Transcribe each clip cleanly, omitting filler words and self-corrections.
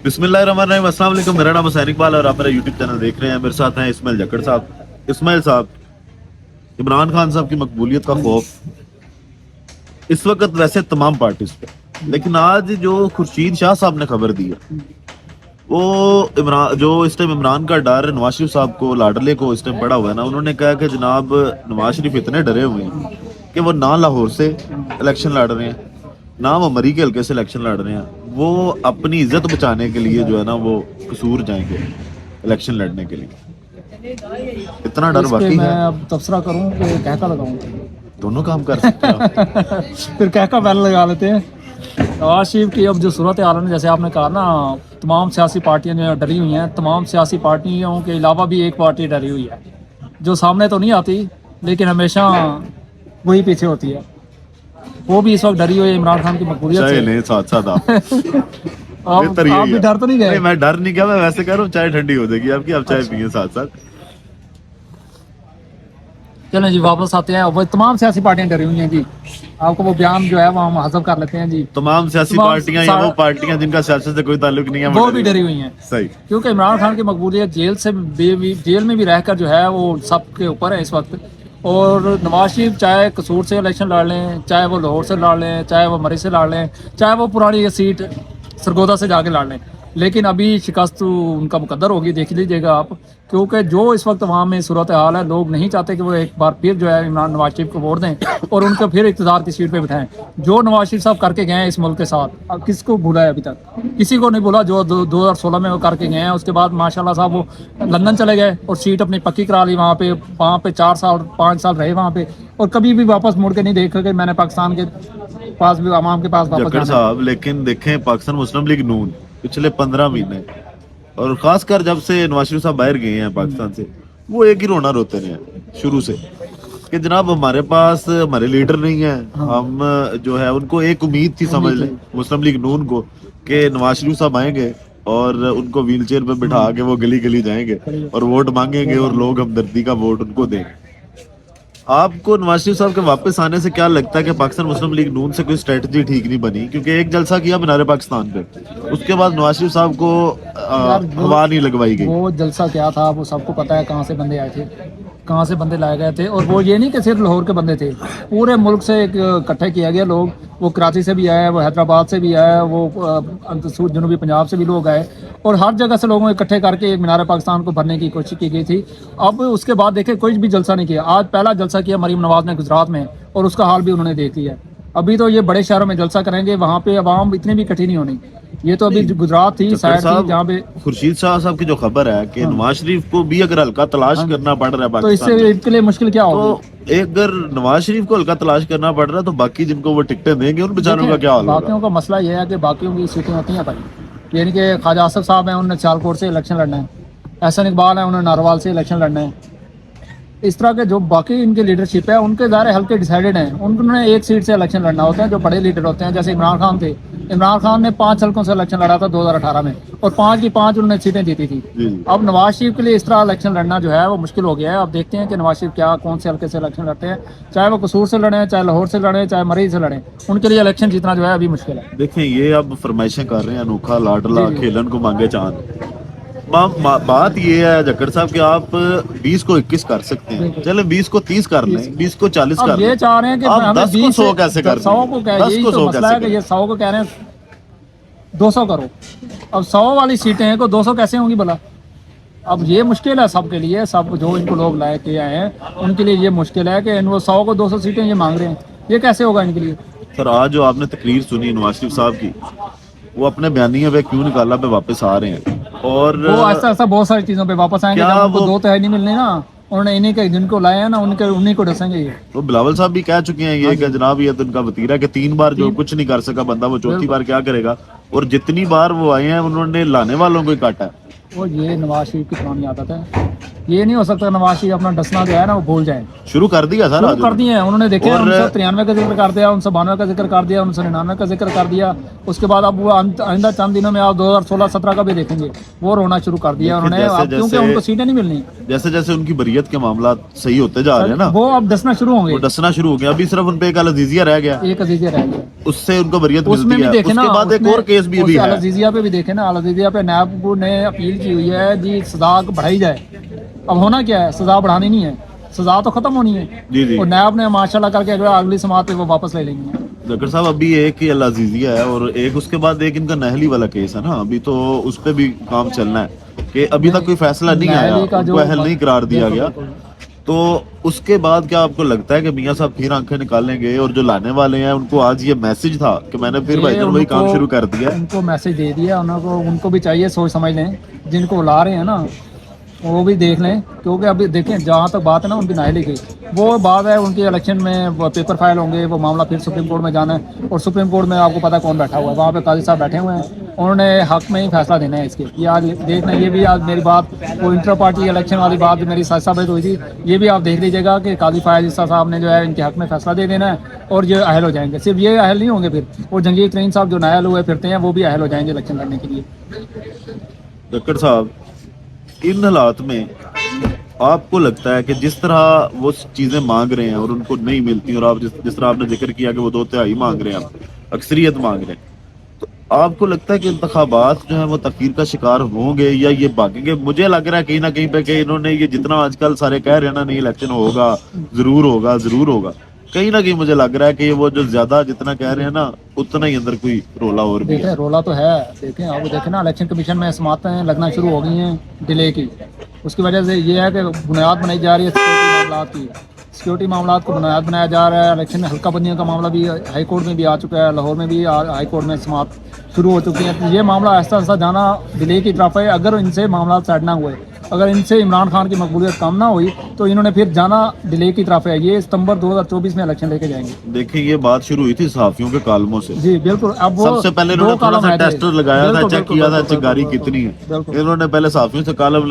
बिस्मिल्लाहिर्रहमानिर्रहीम, अस्सलाम वालेकुम। मेरा नाम है इकबाल और आप मेरा यूट्यूब चैनल देख रहे हैं। मेरे साथ हैं इस्माइल जक्कड़ साहब। इस्माइल साहब, इमरान खान साहब की मकबूलियत का खौफ इस वक्त वैसे तमाम पार्टीज पे, लेकिन आज जो खुर्शीद शाह साहब ने खबर दी है वो इस टाइम इमरान का डर नवाज शरीफ साहब को, लाडले को इस टाइम पड़ा हुआ है ना। उन्होंने कहा कि जनाब नवाज शरीफ इतने डरे हुए हैं कि वो ना लाहौर से इलेक्शन लड़ रहे हैं ना वो मरी के हल्के से इलेक्शन लड़ रहे हैं। वो अपनी इज्जत बचाने के लिए जो है ना वो कसूर जाएंगे इलेक्शन लड़ने के लिए। इतना डर वाकई मैं है? अब तबसरा करूं कि कहका लगाऊं? दोनों काम कर सकते हैं आप। फिर कहका पहले लगा लेते हैं। नवाज शरीफ की अब जो सूरत हाल है, जैसे आपने कहा ना, तमाम सियासी पार्टियां जो डरी हुई हैं। तमाम सियासी पार्टियों के अलावा भी एक पार्टी डरी हुई है जो सामने तो नहीं आती लेकिन हमेशा वही पीछे होती है। वो भी इस वक्त डरी हुई है इमरान खान की मकबूलियत चाय से। लें साथ साथ आप। आप भी डर तो नहीं गए? मैं डर नहीं गया, मैं वैसे कह रहा हूँ चाय ठंडी हो जाएगी आपकी, आप चाय पिए साथ साथ। चलें जी, वापस आते हैं। वो तमाम सियासी पार्टियां डरी हुई हैं जी। आपको वो बयान जो है वो हम हज़फ कर लेते हैं जी। तमाम सियासी पार्टियां या वो पार्टियां जिनका सियासत से कोई ताल्लुक नहीं है वो भी डरी हुई हैं। सही, क्योंकि इमरान खान की मकबूलियत जेल में भी रहकर जो है वो सबके ऊपर है इस वक्त। और नवाज शरीफ चाहे कसूर से इलेक्शन लड़ लें, चाहे वो लाहौर से लड़ लें, चाहे वो मरी से लड़ लें, चाहे वो पुरानी ये सीट सरगोदा से जाके लड़ लें, लेकिन अभी शिकस्त उनका मुकद्दर होगी, देख लीजिएगा आप। क्योंकि जो इस वक्त वहाँ में सूरत हाल है, लोग नहीं चाहते कि वो एक बार फिर जो है इमरान नवाज शरीफ को वोट दें और उनको फिर इक़्तिदार की सीट पे बिठाएं। जो नवाज शरीफ साहब करके गए हैं इस मुल्क के साथ, अब किसको भूला है? अभी तक किसी को नहीं भूला जो 2016 में वो करके गए हैं। उसके बाद माशाल्लाह साहब वो लंदन चले गए और सीट अपनी पक्की करा ली। वहाँ पे 4 साल 5 साल रहे वहाँ पे, और कभी भी वापस मुड़ के नहीं देखा कि मैंने पाकिस्तान के पास भी, अवाम के पास वापस जक्कड़ साहब। लेकिन देखें, पाकिस्तान मुस्लिम लीग नून पिछले 15 महीने और खासकर जब से नवाज शरीफ साहब बाहर गए हैं पाकिस्तान से, वो एक ही रोना रोते रहे हैं शुरू से कि जनाब हमारे पास हमारे लीडर नहीं है। हम जो है उनको एक उम्मीद थी, समझ लें मुस्लिम लीग नून को, कि नवाज शरीफ साहब आएंगे और उनको व्हील चेयर पे बिठा के वो गली गली जाएंगे और वोट मांगेंगे और लोग हमदर्दी का वोट उनको देंगे। आपको नवाज शरीफ साहब के वापस आने से क्या लगता है कि पाकिस्तान मुस्लिम लीग नून से कोई स्ट्रेटजी ठीक नहीं बनी? क्योंकि एक जलसा किया मीनार पाकिस्तान पे, उसके बाद नवाज शरीफ साहब को हवा नहीं लगवाई गई। वो जलसा क्या था वो सबको पता है, कहाँ से बंदे आए थे, कहाँ से बंदे लाए गए थे। और वो ये नहीं कि सिर्फ लाहौर के बंदे थे, पूरे मुल्क से इकट्ठे किया गया लोग। वो कराची से भी आए, वो हैदराबाद से भी आए, वो जनूबी पंजाब से भी लोग आए, और हर जगह से लोगों को इकट्ठे करके एक मीनार पाकिस्तान को भरने की कोशिश की गई थी। अब उसके बाद देखे कोई भी जलसा नहीं किया। आज पहला जलसा किया मरीम नवाज ने गुजरात में, और उसका हाल भी उन्होंने देख लिया। अभी तो ये बड़े शहरों में जलसा करेंगे, वहाँ पे आवाम इतनी भी इकट्ठी नहीं होनी। ये तो अभी गुजरात थी साइड थी जहाँ पे खुर्शीद शाह साहब की जो खबर है कि नवाज शरीफ को भी अगर हल्का तलाश करना पड़ रहा है तो इससे इनके लिए मुश्किल क्या होगी? तो अगर नवाज शरीफ को हल्का तलाश करना पड़ रहा है तो बाकी जिनको वो टिकटें देंगे उन बेचारों का क्या हाल होगा? बाकियों का मसला ये है कि बाकियों की सीटें होती हैं भाई। यानी कि ख्वाजा आसिफ साहब हैं, उन्होंने सियालकोट से इलेक्शन लड़ना है। एहसन इकबाल है, उन्होंने नारवाल से इलेक्शन लड़ना है। इस तरह के जो बाकी इनकी लीडरशिप है उनके ज़ाहिर हल्के डिसाइडेड हैं, उन्होंने एक सीट से इलेक्शन लड़ना होता है। जो बड़े लीडर होते हैं, जैसे इमरान खान थे, इमरान खान ने 5 हल्कों से इलेक्शन लड़ा था 2018 में, और 5 की 5 उन्होंने सीटें जीती थी। अब नवाज शरीफ के लिए इस तरह इलेक्शन लड़ना जो है वो मुश्किल हो गया है। अब देखते हैं कि नवाज शरीफ कौन से हल्के से इलेक्शन लड़ते हैं, चाहे वो कसूर से लड़े, चाहे लाहौर से लड़े, चाहे मरी से लड़े, उनके लिए इलेक्शन जीतना जो है अभी मुश्किल है। देखें, ये अब फरमाइशें कर रहे हैं, अनोखा लाडला खेलन को मांगे चांद। बात ये है जक्कड़ साहब कि आप 20 को 21 कर सकते हैं, चले 20 को 30 कर लें, 20 को 40 कर लें। ये चाह रहे हैं कि आप 10 को 100 कैसे कर? 100 को क्या, यही तो मसला है कि ये 100 को कह रहे हैं 200 करो। अब 100 वाली सीटें हैं को 200 कैसे होंगी भला? अब ये मुश्किल है सबके लिए, सब जो इनको लोग लाए के आए हैं उनके लिए ये मुश्किल है कि वो 100 को 200 सीटें ये मांग रहे हैं, ये कैसे होगा इनके लिए? सर, आज जो आपने तकरीर सुनी नवाज शरीफ साहब की, वो अपने बयानिया पे क्यों निकाला पे वापस आ रहे हैं, और वो ऐसा ऐसा बहुत सारी चीजों पे वापस आएंगे। जब उनको 2 तिहाई नहीं मिलने ना, उन्होंने इन्हीं के जिनको लाए हैं ना उन्हीं को डसेंगे ये। तो बिलावल साहब भी कह चुके हैं ये कि जनाब ये तो उनका वतीरा कि 3 बार जो कुछ नहीं कर सका बंदा वो चौथी बार क्या करेगा, और जितनी बार वो आए हैं उन्होंने लाने वालों को ही काटा है। वो ये नवाज शरीफ की पुरानी आदत है। ये नहीं हो सकता नवाज शरीफ अपना डसना जो है ना वो भूल जाए। शुरू कर दिया सर शुरू आज कर दिए हैं उन्होंने, देखे और- 1993 का जिक्र कर दिया, 1992 का जिक्र कर दिया, 1999 का जिक्र कर दिया। उसके बाद अब वो आइंदा चंद दिनों में आप 2016-17 का भी देखेंगे, वो रोना शुरू कर दिया देखिए, उन्होंने, जैसे- अब क्योंकि जैसे- उनको सीटें नहीं मिलनी, जैसे जैसे उनकी बरियत के मामला सही होते जा रहे हैं ना, वो अब डसना शुरू होंगे। वो डसना शुरू हो गया। अभी सिर्फ उनपे एक अल-अजीजिया रह गया, एक अजीजिया रह गया, उससे उनको बरियत उसमें मिलती भी है। देखे ना, उसके बाद एक उसमें- और केस भी अभी उससे है। अल-अजीजिया पे भी देखे ना, अल-अजीजिया पे नायब ने अपील की हुई है जी सजा बढ़ाई जाए। अब होना क्या है, सजा बढ़ानी नहीं है, सजा तो खत्म होनी है। जी जी और नायब ने माशाल्लाह करके अगर अगली समात पे वो वापस ले लेंगे। जकर साहब, अभी एक ही अल-अजीजिया है और एक उसके बाद एक इनका नहली वाला केस है ना, अभी तो उस पे भी काम चलना है कि अभी तक कोई फैसला नहीं आया, नहली का जो उनको अहल नहीं करार दिया बिल्कुल, गया। बिल्कुल। तो उसके बाद क्या आपको लगता है कि मियां साहब फिर आंखें निकालेंगे और जो लाने वाले हैं उनको आज ये मैसेज था कि मैंने फिर ये भाईजान वही काम उनको- शुरू कर दिया है? उनको मैसेज दे दिया, उनको भी चाहिए सोच समझ लें, जिनको वो ला रहे हैं ना वो भी देख लें, क्योंकि अभी देखें जहाँ तक बात है ना उनकी नाहली की, वो बात है उनकी इलेक्शन में वो पेपर फाइल होंगे, वो मामला फिर सुप्रीम कोर्ट में जाना है, और सुप्रीम कोर्ट में आपको पता है कौन बैठा हुआ है, वहाँ पे काजी साहब बैठे हुए हैं, उन्होंने हक में ही फैसला देना है इसके। ये आज देखना, ये भी आज मेरी बात वो इंटर पार्टी इलेक्शन वाली बात भी मेरी सच साबित हुई थी, ये भी आप देख लीजिएगा कि काजी फायज ईसा साहब ने जो है इनके हक में फैसला दे देना है और ये अहल हो जाएंगे। सिर्फ ये अहल नहीं होंगे, फिर वो जंगीर तरीन साहब जो नायल हुए फिरते हैं वो भी अहल हो जाएंगे इलेक्शन लड़ने के लिए। जक्कड़ साहब, इन हालात में आपको लगता है कि जिस तरह वो चीजें मांग रहे हैं और उनको नहीं मिलती, और आप जिस तरह आपने जिक्र किया कि वो 2/3 मांग रहे हैं, अक्सरियत मांग रहे हैं, तो आपको लगता है कि इंतखाबात जो है वो तखीर का शिकार होंगे या ये भागेंगे? मुझे लग रहा है कहीं ना कहीं पे कि इन्होंने ये जितना आजकल सारे कह रहे हैं ना, नहीं इलेक्शन होगा, जरूर होगा, जरूर होगा, कहीं ना कहीं मुझे लग रहा है कि वो जो ज्यादा जितना कह रहे हैं ना, उतना ही अंदर कोई रोला और भी है। देखें रोला तो है, देखें अब देखें ना इलेक्शन कमीशन में समातें लगना शुरू हो गई हैं डिले की, उसकी वजह से ये है कि बुनियाद बनाई जा रही है सिक्योरिटी मामला की, सिक्योरिटी मामला को बुनियाद बनाया जा रहा है। इलेक्शन में हल्का बंदियों का मामला भी हाई कोर्ट में भी आ चुका है, लाहौर में भी हाई कोर्ट में समात शुरू हो चुकी है। तो ये मामला आहिस्ता आहिस्ता जाना डिले की तरफ है। अगर इनसे मामला सेट ना हुए, अगर इनसे इमरान खान की मकबूलियत कम ना हुई, तो इन्होंने फिर जाना डिले की तरफ है। ये सितंबर 2024 में इलेक्शन लेके जाएंगे। देखिए, ये बात शुरू हुई थी सहाफियों के कालमों से। जी बिल्कुल। अब वो सबसे पहले दो इन्होंने थोड़ा कॉलम सा आए थे। टेस्टर लगाया था, बिल्कुल, चेक बिल्कुल, किया था बिल्कुल, चिंगारी बिल्कुल, कितनी है। बिल्कुल। इन्होंने पहले साफियों से कालम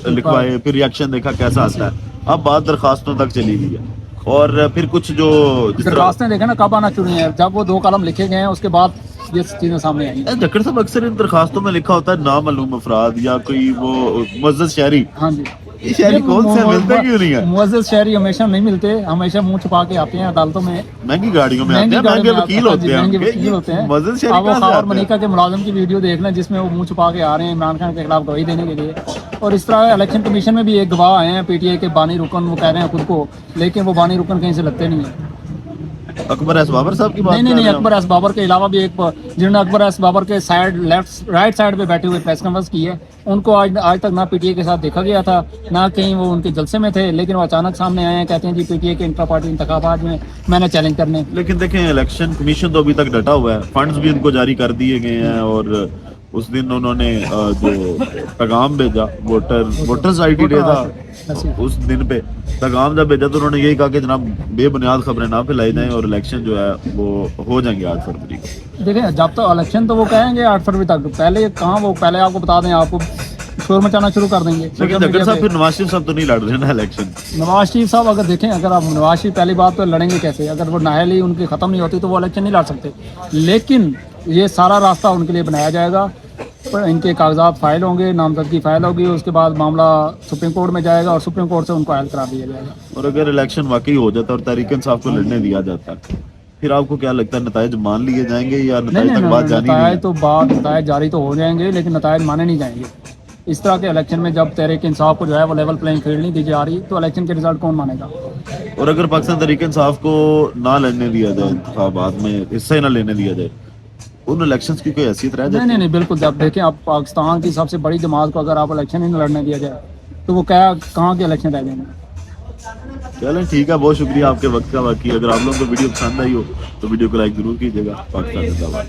लिखवाए, फिर रिएक्शन देखा कैसा आता है। अब बात दरखास्तों तक चली गई है, और फिर कुछ जो जिस तरह दरखास्तें देखें ना कब आना शुरू है, जब वो 2 कॉलम लिखे गए हैं उसके बाद ये चीजें सामने आई हैं। जक्कड़ साहब, अक्सर इन दरखास्तों में लिखा होता है नामालूम अफराद या कोई वो मुअज़्ज़ज़ शहरी। हाँ जी, ये शहरी कौन से मिलते क्यों नहीं है? मुअज़्ज़ज़ शहरी हमेशा नहीं मिलते, हमेशा मुंह छुपा के आते हैं अदालतों में, महंगी गाड़ियों में आते हैं, गाड़ी महंगे में वकील आते हैं, होते हैं महंगे उनके। वकील होते हैं। मुअज़्ज़ज़ शहरी अब वो कहाँ से खावर आते हैं? मलिका के मुलाजिम की वीडियो देख लें जिसमें वो मुंह छुपा के आ रहे हैं इमरान खान के खिलाफ गवाही देने के लिए। और इस तरह इलेक्शन कमीशन में भी एक गवाह आए हैं पीटीआई के बानी रुकन, वो कह रहे हैं खुद को, लेकिन वो बानी रुकन कहीं से लगते नहीं है। अकबर एस बाबर साहब की बात नहीं नहीं कर नहीं, रहे हैं अकबर एस बाबर के अलावा भी एक जिन्होंने अकबर एस बाबर के साइड लेफ्ट राइट साइड पे बैठे हुए प्रेस कॉन्फ्रेंस की है, उनको आज तक ना पीटीए के साथ देखा गया था, ना कहीं वो उनके जलसे में थे, लेकिन वो अचानक सामने आए हैं, कहते हैं जी पीटीए के इंटर पार्टी इंतखाबात में मैंने चैलेंज करने। लेकिन देखें, इलेक्शन कमीशन तो अभी तक डटा हुआ है, फंड्स भी उनको जारी कर दिए गए हैं, और उस दिन उन्होंने जो पैगाम भेजा वोटर्स आईडी डे था, उस दिन पे पैगाम जब भेजा तो उन्होंने यही कहा कि जनाब बेबुनियाद खबरें ना फैलाई जाएं और इलेक्शन जो है वो हो जाएंगे 8 फरवरी को। देखें जब तक इलेक्शन तो वो कहेंगे 8 फरवरी तक, पहले कहाँ वो पहले आपको बता दें, आपको शोर मचाना शुरू कर देंगे। लेकिन जक्कड़ साहब, फिर नवाज शरीफ साहब तो नहीं लड़ रहे ना इलेक्शन? नवाज शरीफ साहब अगर देखें, अगर आप नवाज शरीफ पहली बात तो लड़ेंगे कैसे, अगर वो नाहली उनकी ख़त्म नहीं होती तो वो इलेक्शन नहीं लड़ सकते। लेकिन ये सारा रास्ता उनके लिए बनाया जाएगा, पर इनके कागजात फाइल होंगे, नामजदगी फाइल होगी, उसके बाद मामला सुप्रीम कोर्ट में जाएगा और सुप्रीम कोर्ट से उनको अहल करार दिया जाएगा। और अगर इलेक्शन वाकई हो जाता है और तहरीक इंसाफ को लड़ने दिया जाता है, फिर आपको क्या लगता है, नताइज मान लिए जाएंगे या नहीं नताइज तक बात जानी नहीं है? नताइज जारी तो हो जाएंगे, लेकिन नताइज माने नहीं जाएंगे। इस तरह के इलेक्शन में जब तहरीक इंसाफ को जो है वो लेवल प्लेइंग फील्ड नहीं दी जा रही, तो इलेक्शन के रिजल्ट कौन मानेगा? और अगर पाकिस्तान तहरीक इंसाफ को ना लड़ने दिया जाए, इंतखाबात में हिस्सा ही ना लेने दिया जाए, उन इलेक्शंस की कोई हैसियत रह जाती है? नहीं, बिल्कुल। जब देखें आप पाकिस्तान की सबसे बड़ी जमात को अगर आप इलेक्शन ही नहीं लड़ने दिया जाए तो वो क्या कहाँ के इलेक्शन रह जाएंगे? चलें, ठीक है, बहुत शुक्रिया आपके वक्त का। बाकी अगर आप लोगों को वीडियो पसंद आई हो तो वीडियो को लाइक जरूर कीजिएगा। पाकिस्तान जिंदाबाद।